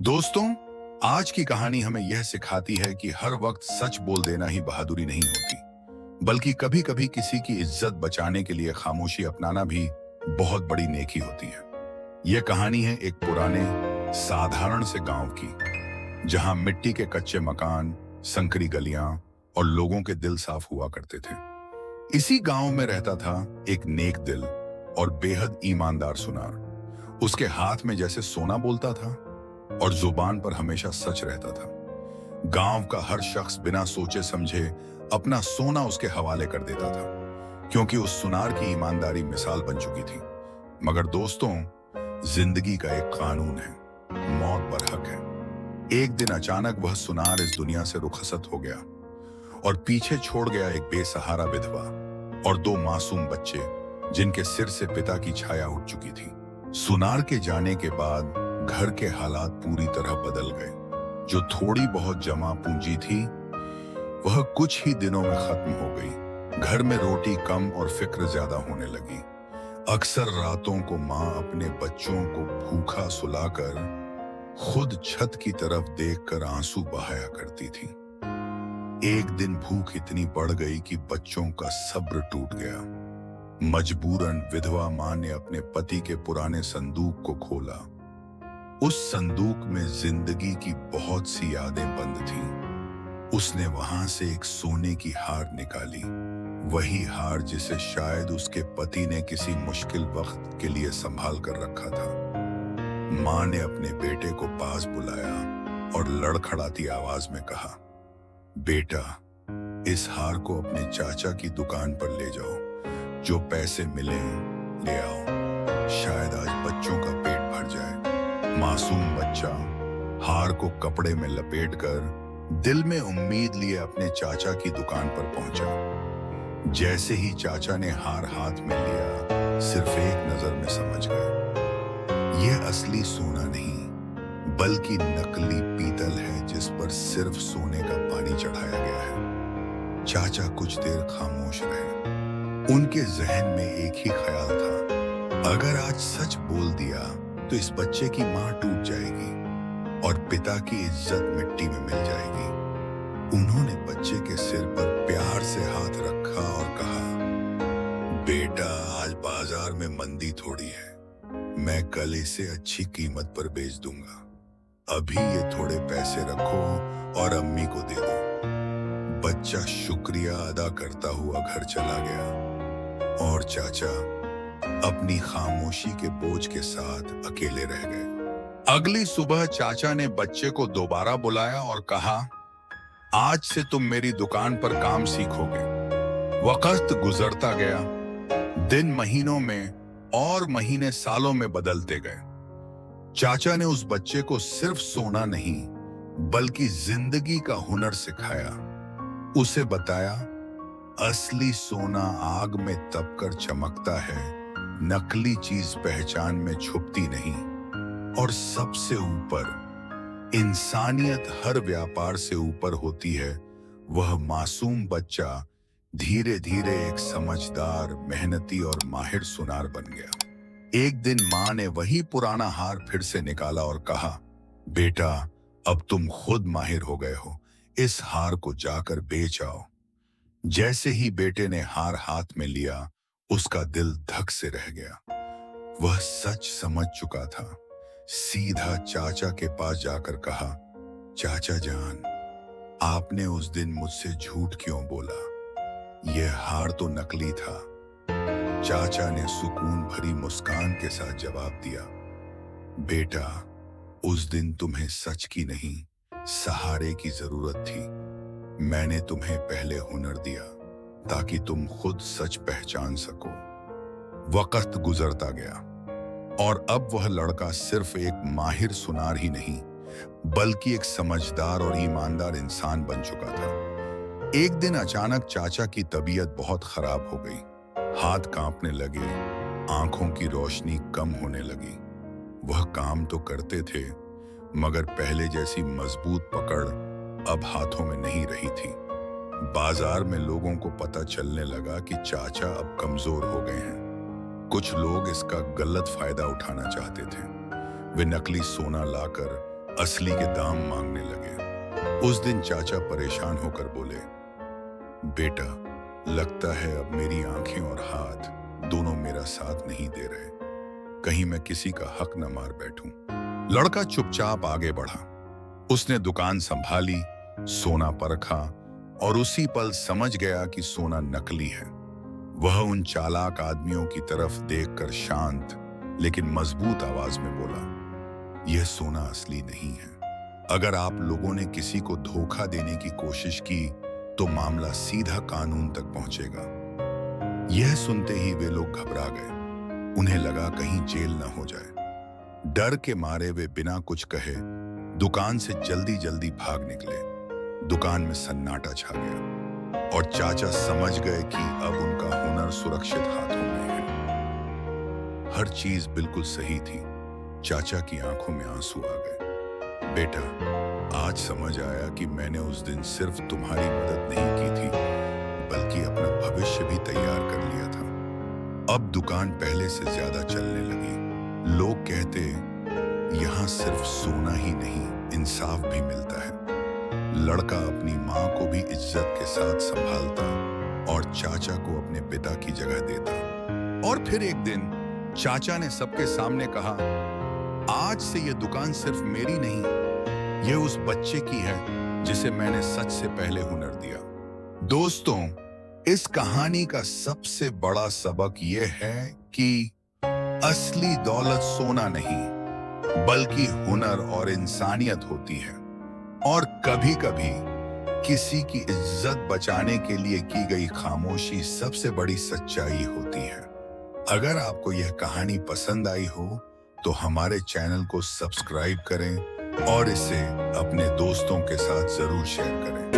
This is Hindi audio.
दोस्तों, आज की कहानी हमें यह सिखाती है कि हर वक्त सच बोल देना ही बहादुरी नहीं होती, बल्कि कभी-कभी किसी की इज्जत बचाने के लिए खामोशी अपनाना भी बहुत बड़ी नेकी होती है। यह कहानी है एक पुराने, साधारण से गांव की, जहां मिट्टी के कच्चे मकान, संकरी गलियां और लोगों के दिल साफ हुआ करते थे। इसी गांव में रहता था एक नेक दिल और बेहद ईमानदार सुनार। उसके हाथ में जैसे सोना बोलता था और जुबान पर हमेशा सच रहता था। गांव का हर शख्स बिना सोचे समझे अपना सोना उसके हवाले कर देता था, क्योंकि उस सुनार की ईमानदारी मिसाल बन चुकी थी। मगर दोस्तों, जिंदगी का एक कानून है, मौत पर हक है। एक दिन अचानक वह सुनार इस दुनिया से रुखसत हो गया और पीछे छोड़ गया एक बेसहारा विधवा और दो मासूम बच्चे, जिनके सिर से पिता की छाया उठ चुकी थी। सुनार के जाने के बाद घर के हालात पूरी तरह बदल गए। जो थोड़ी बहुत जमा पूंजी थी, वह कुछ ही दिनों में खत्म हो गई। घर में रोटी कम और फिक्र ज्यादा होने लगी। अक्सर रातों को माँ अपने बच्चों को भूखा सुलाकर खुद छत की तरफ देखकर आंसू बहाया करती थी। एक दिन भूख इतनी बढ़ गई कि बच्चों का सब्र टूट गया। मजबूरन विधवा माँ ने अपने पति के पुराने संदूक को खोला। उस संदूक में जिंदगी की बहुत सी यादें बंद थीं। उसने वहां से एक सोने की हार निकाली, वही हार जिसे शायद उसके पति ने किसी मुश्किल वक्त के लिए संभाल कर रखा था। माँ ने अपने बेटे को पास बुलाया और लड़खड़ाती आवाज में कहा, बेटा, इस हार को अपने चाचा की दुकान पर ले जाओ। जो पैसे मिले ले आओ, शायद आज बच्चों का पेट भर जाए। मासूम बच्चा हार को कपड़े में लपेटकर दिल में उम्मीद लिए अपने चाचा की दुकान पर पहुंचा। जैसे ही चाचा ने हार हाथ में लिया, सिर्फ एक नजर में समझ गए, यह असली सोना नहीं बल्कि नकली पीतल है, जिस पर सिर्फ सोने का पानी चढ़ाया गया है। चाचा कुछ देर खामोश रहे। उनके जहन में एक ही ख्याल था, अगर आज सच बोल दिया तो इस बच्चे की मां टूट जाएगी और पिता की इज्जत मिट्टी में मिल जाएगी। उन्होंने बच्चे के सिर पर प्यार से हाथ रखा और कहा, बेटा, आज बाजार में मंदी थोड़ी है, मैं कल इसे अच्छी कीमत पर बेच दूंगा। अभी ये थोड़े पैसे रखो और अम्मी को दे दो। बच्चा शुक्रिया अदा करता हुआ घर चला गया और चाचा अपनी खामोशी के बोझ के साथ अकेले रह गए। अगली सुबह चाचा ने बच्चे को दोबारा बुलाया और कहा, आज से तुम मेरी दुकान पर काम सीखोगे। वक्त गुजरता गया, दिन महीनों में और महीने सालों में बदलते गए। चाचा ने उस बच्चे को सिर्फ सोना नहीं बल्कि जिंदगी का हुनर सिखाया। उसे बताया, असली सोना आग में तपकर चमकता है, नकली चीज पहचान में छुपती नहीं। और सबसे ऊपर, इंसानियत हर व्यापार से ऊपर होती है। वह मासूम बच्चा धीरे धीरे एक समझदार, मेहनती और माहिर सुनार बन गया। एक दिन माँ ने वही पुराना हार फिर से निकाला और कहा, बेटा, अब तुम खुद माहिर हो गए हो, इस हार को जाकर बेच आओ। जैसे ही बेटे ने हार हाथ में लिया, उसका दिल धक से रह गया। वह सच समझ चुका था। सीधा चाचा के पास जाकर कहा, चाचा जान, आपने उस दिन मुझसे झूठ क्यों बोला? यह हार तो नकली था। चाचा ने सुकून भरी मुस्कान के साथ जवाब दिया, बेटा, उस दिन तुम्हें सच की नहीं, सहारे की जरूरत थी। मैंने तुम्हें पहले हुनर दिया ताकि तुम खुद सच पहचान सको। वक्त गुजरता गया और अब वह लड़का सिर्फ एक माहिर सुनार ही नहीं बल्कि एक समझदार और ईमानदार इंसान बन चुका था। एक दिन अचानक चाचा की तबीयत बहुत खराब हो गई। हाथ कांपने लगे, आंखों की रोशनी कम होने लगी। वह काम तो करते थे, मगर पहले जैसी मजबूत पकड़ अब हाथों में नहीं रही थी। बाजार में लोगों को पता चलने लगा कि चाचा अब कमजोर हो गए हैं। कुछ लोग इसका गलत फायदा उठाना चाहते थे। वे नकली सोना लाकर असली के दाम मांगने लगे। उस दिन चाचा परेशान होकर बोले, बेटा, लगता है अब मेरी आंखें और हाथ दोनों मेरा साथ नहीं दे रहे। कहीं मैं किसी का हक न मार बैठूं। लड़का चुपचाप आगे बढ़ा। उसने दुकान संभाली, सोना परखा और उसी पल समझ गया कि सोना नकली है। वह उन चालाक आदमियों की तरफ देखकर शांत लेकिन मजबूत आवाज में बोला, यह सोना असली नहीं है। अगर आप लोगों ने किसी को धोखा देने की कोशिश की तो मामला सीधा कानून तक पहुंचेगा। यह सुनते ही वे लोग घबरा गए। उन्हें लगा कहीं जेल न हो जाए। डर के मारे वे बिना कुछ कहे दुकान से जल्दी जल्दी भाग निकले। दुकान में सन्नाटा छा गया और चाचा समझ गए कि अब उनका हुनर सुरक्षित हाथों में है। हर चीज बिल्कुल सही थी। चाचा की आंखों में आंसू आ गए। बेटा, आज समझ आया कि मैंने उस दिन सिर्फ तुम्हारी मदद नहीं की थी, बल्कि अपना भविष्य भी तैयार कर लिया था। अब दुकान पहले से ज्यादा चलने लगी। लोग कहते, यहां सिर्फ सोना ही नहीं, इंसाफ भी मिलता है। लड़का अपनी मां को भी इज्जत के साथ संभालता और चाचा को अपने पिता की जगह देता। और फिर एक दिन चाचा ने सबके सामने कहा, आज से यह दुकान सिर्फ मेरी नहीं, यह उस बच्चे की है जिसे मैंने सच से पहले हुनर दिया। दोस्तों, इस कहानी का सबसे बड़ा सबक यह है कि असली दौलत सोना नहीं, बल्कि हुनर और इंसानियत होती है। और कभी-कभी किसी की इज्जत बचाने के लिए की गई खामोशी सबसे बड़ी सच्चाई होती है। अगर आपको यह कहानी पसंद आई हो तो हमारे चैनल को सब्सक्राइब करें और इसे अपने दोस्तों के साथ जरूर शेयर करें।